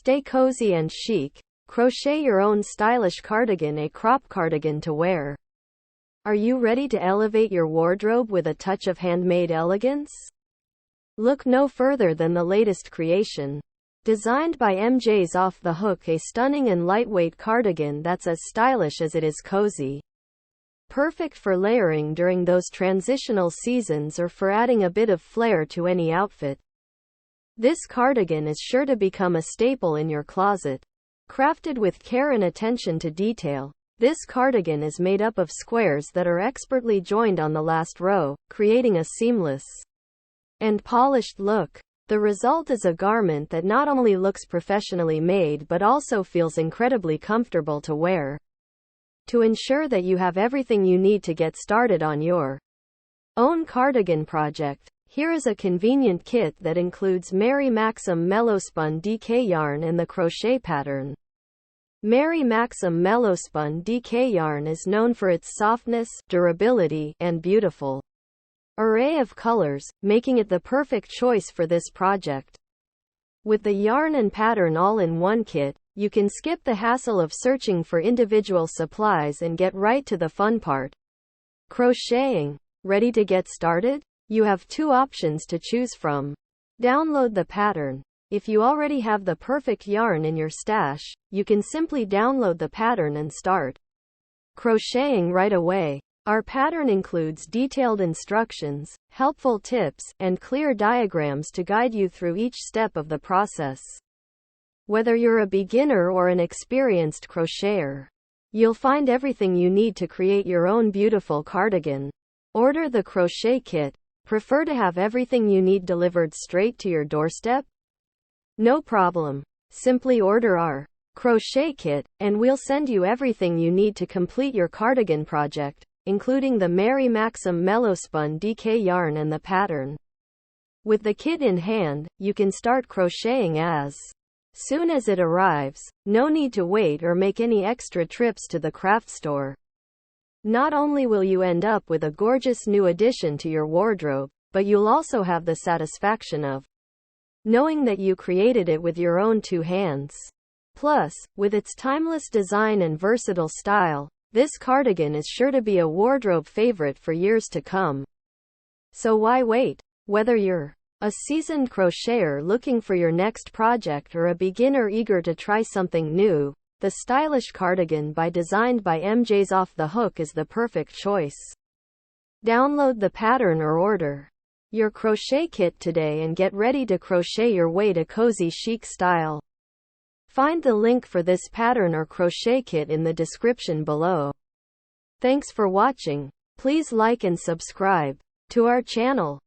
Stay cozy and chic. Crochet your own stylish cardigan, a crop cardigan to wear. Are you ready to elevate your wardrobe with a touch of handmade elegance? Look no further than the latest creation. Designed by MJ's Off the Hook, a stunning and lightweight cardigan that's as stylish as it is cozy. Perfect for layering during those transitional seasons or for adding a bit of flair to any outfit. This cardigan is sure to become a staple in your closet. Crafted with care and attention to detail, this cardigan is made up of squares that are expertly joined on the last row, creating a seamless and polished look. The result is a garment that not only looks professionally made but also feels incredibly comfortable to wear. To ensure that you have everything you need to get started on your own cardigan project, here is a convenient kit that includes Mary Maxim Mellospun DK yarn and the crochet pattern. Mary Maxim Mellospun DK yarn is known for its softness, durability, and beautiful array of colors, making it the perfect choice for this project. With the yarn and pattern all in one kit, you can skip the hassle of searching for individual supplies and get right to the fun part: crocheting. Ready to get started? You have two options to choose from. Download the pattern. If you already have the perfect yarn in your stash, you can simply download the pattern and start crocheting right away. Our pattern includes detailed instructions, helpful tips, and clear diagrams to guide you through each step of the process. Whether you're a beginner or an experienced crocheter, you'll find everything you need to create your own beautiful cardigan. Order the crochet kit. Prefer to have everything you need delivered straight to your doorstep? No problem. Simply order our crochet kit, and we'll send you everything you need to complete your cardigan project, including the Mary Maxim Mellospun DK yarn and the pattern. With the kit in hand, you can start crocheting as soon as it arrives. No need to wait or make any extra trips to the craft store. Not only will you end up with a gorgeous new addition to your wardrobe, but you'll also have the satisfaction of knowing that you created it with your own two hands. Plus, with its timeless design and versatile style, this cardigan is sure to be a wardrobe favorite for years to come. So why wait? Whether you're a seasoned crocheter looking for your next project or a beginner eager to try something new, the stylish cardigan designed by MJ's Off the Hook is the perfect choice. Download the pattern or order your crochet kit today and get ready to crochet your way to cozy chic style. Find the link for this pattern or crochet kit in the description below. Thanks for watching. Please like and subscribe to our channel.